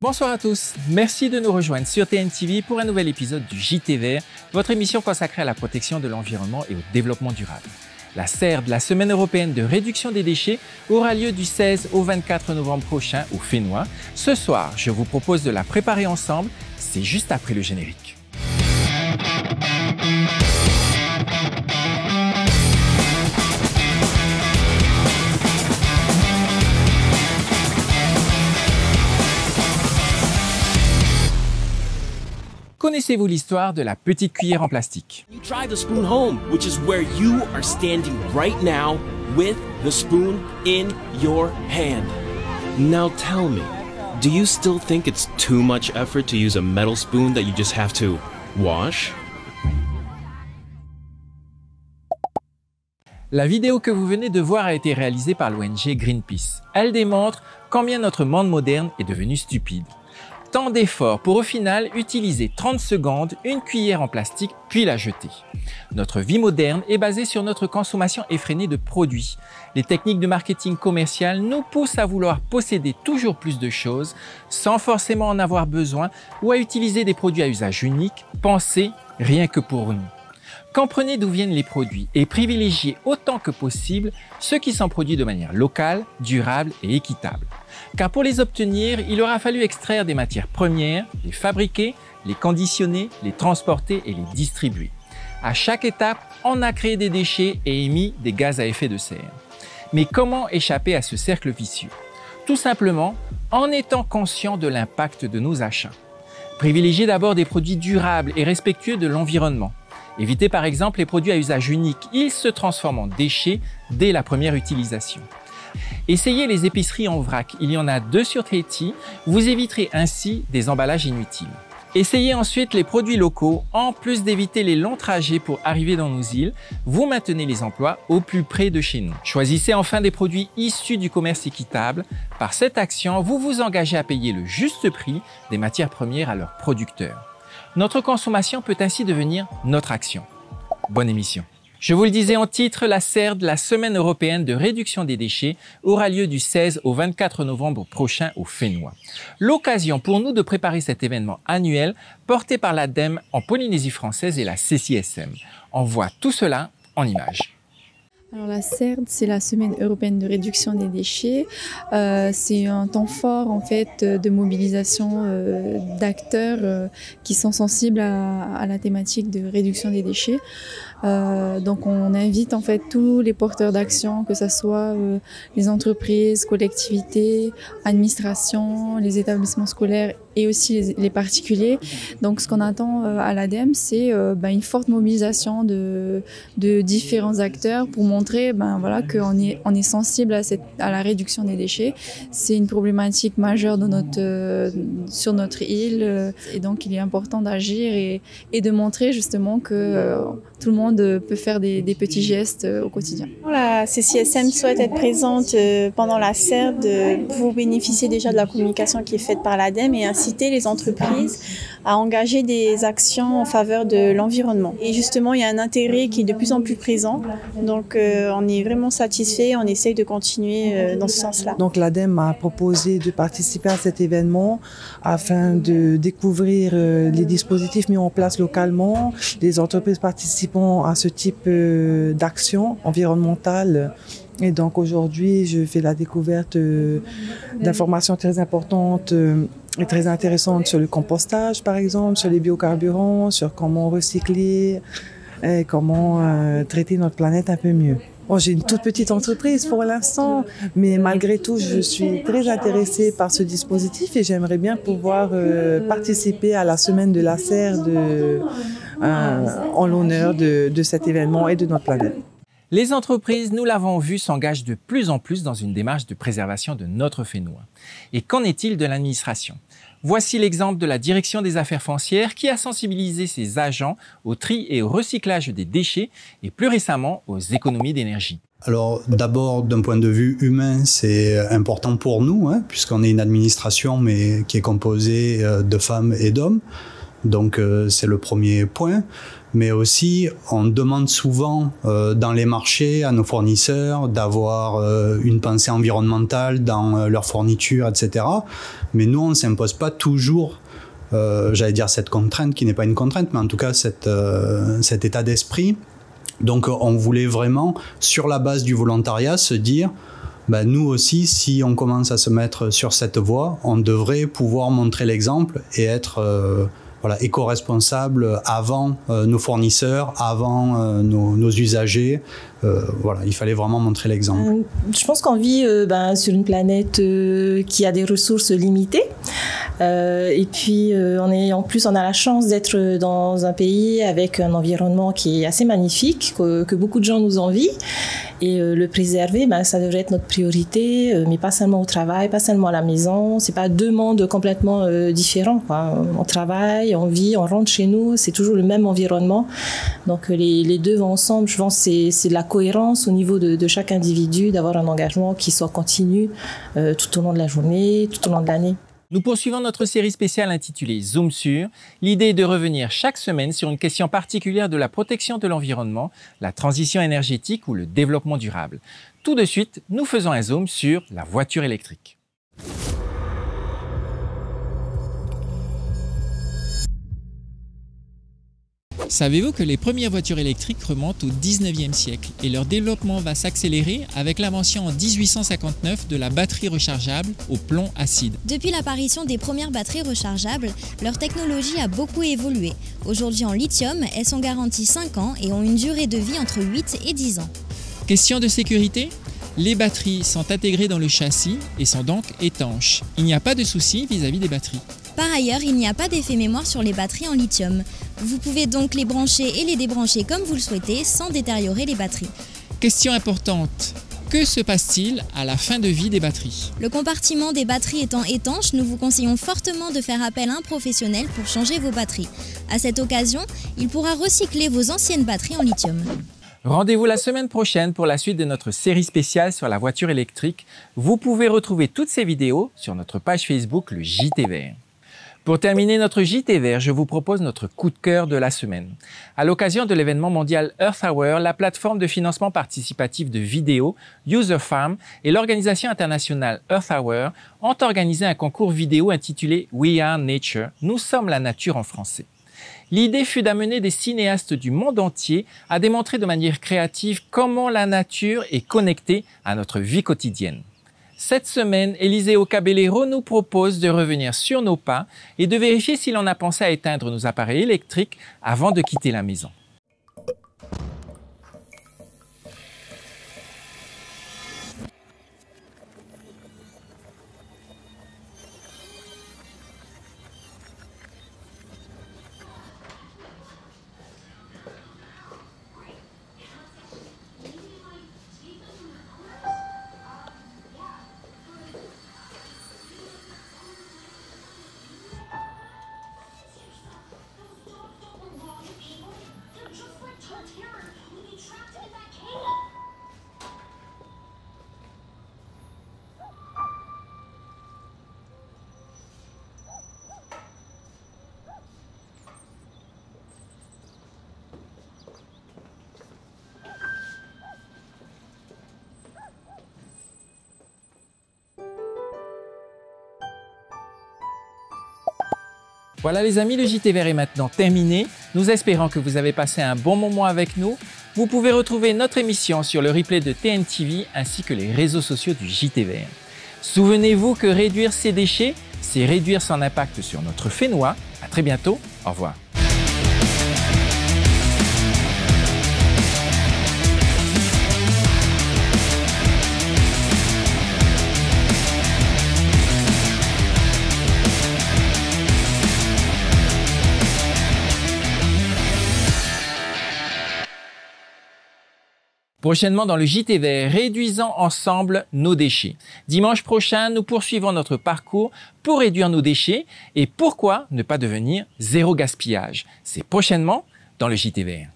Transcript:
Bonsoir à tous, merci de nous rejoindre sur TNTV pour un nouvel épisode du JT Vert, votre émission consacrée à la protection de l'environnement et au développement durable. La CERD, la Semaine européenne de réduction des déchets, aura lieu du 16 au 24 novembre prochain au Fénois. Ce soir, je vous propose de la préparer ensemble, c'est juste après le générique. Connaissez-vous l'histoire de la petite cuillère en plastique? You drive the spoon home, which is where you are standing right now with the spoon in your hand. Now tell me, do you still think it's too much effort to use a metal spoon that you just have to wash? La vidéo que vous venez de voir a été réalisée par l'ONG Greenpeace. Elle démontre combien notre monde moderne est devenu stupide. Tant d'efforts pour au final utiliser 30 secondes une cuillère en plastique puis la jeter. Notre vie moderne est basée sur notre consommation effrénée de produits. Les techniques de marketing commercial nous poussent à vouloir posséder toujours plus de choses sans forcément en avoir besoin ou à utiliser des produits à usage unique, pensés rien que pour nous. Comprenez d'où viennent les produits et privilégiez autant que possible ceux qui sont produits de manière locale, durable et équitable. Car pour les obtenir, il aura fallu extraire des matières premières, les fabriquer, les conditionner, les transporter et les distribuer. À chaque étape, on a créé des déchets et émis des gaz à effet de serre. Mais comment échapper à ce cercle vicieux? Tout simplement en étant conscient de l'impact de nos achats. Privilégiez d'abord des produits durables et respectueux de l'environnement. Évitez par exemple les produits à usage unique, ils se transforment en déchets dès la première utilisation. Essayez les épiceries en vrac, il y en a 2 sur Tahiti, vous éviterez ainsi des emballages inutiles. Essayez ensuite les produits locaux, en plus d'éviter les longs trajets pour arriver dans nos îles, vous maintenez les emplois au plus près de chez nous. Choisissez enfin des produits issus du commerce équitable. Par cette action, vous vous engagez à payer le juste prix des matières premières à leurs producteurs. Notre consommation peut ainsi devenir notre action. Bonne émission. Je vous le disais en titre, la CERD, la Semaine européenne de réduction des déchets, aura lieu du 16 au 24 novembre prochain au Fénois. L'occasion pour nous de préparer cet événement annuel porté par l'ADEME en Polynésie française et la CCSM. On voit tout cela en images. Alors la CERD, c'est la Semaine européenne de réduction des déchets. C'est un temps fort en fait de mobilisation d'acteurs qui sont sensibles à la thématique de réduction des déchets. Donc on invite en fait tous les porteurs d'action, que ce soit les entreprises, collectivités, administrations, les établissements scolaires et aussi les particuliers. Donc ce qu'on attend à l'ADEME, c'est une forte mobilisation de différents acteurs pour montrer voilà, qu'on est sensible à la réduction des déchets. C'est une problématique majeure sur notre île et donc il est important d'agir et de montrer justement que tout le monde peut faire des petits gestes au quotidien. La CCSM souhaite être présente pendant la CERD pour bénéficier déjà de la communication qui est faite par l'ADEME et inciter les entreprises à engager des actions en faveur de l'environnement. Et justement, il y a un intérêt qui est de plus en plus présent. Donc, on est vraiment satisfait, on essaye de continuer dans ce sens-là. Donc, l'ADEME a proposé de participer à cet événement afin de découvrir les dispositifs mis en place localement, les entreprises participant à ce type d'action environnementale. Et donc aujourd'hui, je fais la découverte d'informations très importantes et très intéressantes sur le compostage, par exemple, sur les biocarburants, sur comment recycler et comment traiter notre planète un peu mieux. Bon, j'ai une toute petite entreprise pour l'instant, mais malgré tout, je suis très intéressée par ce dispositif et j'aimerais bien pouvoir participer à la semaine de la CERD en l'honneur de cet événement et de notre planète. Les entreprises, nous l'avons vu, s'engagent de plus en plus dans une démarche de préservation de notre Fénois. Et qu'en est-il de l'administration? Voici l'exemple de la Direction des Affaires foncières qui a sensibilisé ses agents au tri et au recyclage des déchets et plus récemment aux économies d'énergie. Alors d'abord, d'un point de vue humain, c'est important pour nous, puisqu'on est une administration mais qui est composée de femmes et d'hommes. Donc c'est le premier point. Mais aussi, on demande souvent dans les marchés à nos fournisseurs d'avoir une pensée environnementale dans leurs fournitures, etc. Mais nous, on ne s'impose pas toujours, j'allais dire cette contrainte qui n'est pas une contrainte, mais en tout cas cet état d'esprit. Donc on voulait vraiment, sur la base du volontariat, se dire, ben, nous aussi, si on commence à se mettre sur cette voie, on devrait pouvoir montrer l'exemple et être éco-responsable avant nos fournisseurs, avant nos usagers. Voilà, il fallait vraiment montrer l'exemple. Je pense qu'on vit sur une planète qui a des ressources limitées. Et puis, en plus, on a la chance d'être dans un pays avec un environnement qui est assez magnifique, que beaucoup de gens nous envient. Et le préserver, ça devrait être notre priorité, mais pas seulement au travail, pas seulement à la maison. C'est pas deux mondes complètement différents, quoi. On travaille, on vit, on rentre chez nous, c'est toujours le même environnement. Donc les deux vont ensemble. Je pense que c'est de la cohérence au niveau de chaque individu, d'avoir un engagement qui soit continu tout au long de la journée, tout au long de l'année. Nous poursuivons notre série spéciale intitulée Zoom sur. L'idée est de revenir chaque semaine sur une question particulière de la protection de l'environnement, la transition énergétique ou le développement durable. Tout de suite, nous faisons un zoom sur la voiture électrique. Savez-vous que les premières voitures électriques remontent au 19e siècle et leur développement va s'accélérer avec l'invention en 1859 de la batterie rechargeable au plomb acide. Depuis l'apparition des premières batteries rechargeables, leur technologie a beaucoup évolué. Aujourd'hui en lithium, elles sont garanties 5 ans et ont une durée de vie entre 8 et 10 ans. Question de sécurité ? Les batteries sont intégrées dans le châssis et sont donc étanches. Il n'y a pas de souci vis-à-vis des batteries. Par ailleurs, il n'y a pas d'effet mémoire sur les batteries en lithium. Vous pouvez donc les brancher et les débrancher comme vous le souhaitez sans détériorer les batteries. Question importante. Que se passe-t-il à la fin de vie des batteries ? Le compartiment des batteries étant étanche, nous vous conseillons fortement de faire appel à un professionnel pour changer vos batteries. À cette occasion, il pourra recycler vos anciennes batteries en lithium. Rendez-vous la semaine prochaine pour la suite de notre série spéciale sur la voiture électrique. Vous pouvez retrouver toutes ces vidéos sur notre page Facebook, le JT Vert. Pour terminer notre JT Vert, je vous propose notre coup de cœur de la semaine. À l'occasion de l'événement mondial Earth Hour, la plateforme de financement participatif de vidéos User Farm et l'organisation internationale Earth Hour ont organisé un concours vidéo intitulé We Are Nature, Nous sommes la nature en français. L'idée fut d'amener des cinéastes du monde entier à démontrer de manière créative comment la nature est connectée à notre vie quotidienne. Cette semaine, Eliseo Caballero nous propose de revenir sur nos pas et de vérifier si l'on a pensé à éteindre nos appareils électriques avant de quitter la maison. Voilà les amis, le JT Vert est maintenant terminé. Nous espérons que vous avez passé un bon moment avec nous. Vous pouvez retrouver notre émission sur le replay de TNTV ainsi que les réseaux sociaux du JT Vert. Souvenez-vous que réduire ses déchets, c'est réduire son impact sur notre Fénois. À très bientôt, au revoir. Prochainement dans le JT Vert, réduisons ensemble nos déchets. Dimanche prochain, nous poursuivons notre parcours pour réduire nos déchets et pourquoi ne pas devenir zéro gaspillage. C'est prochainement dans le JT Vert.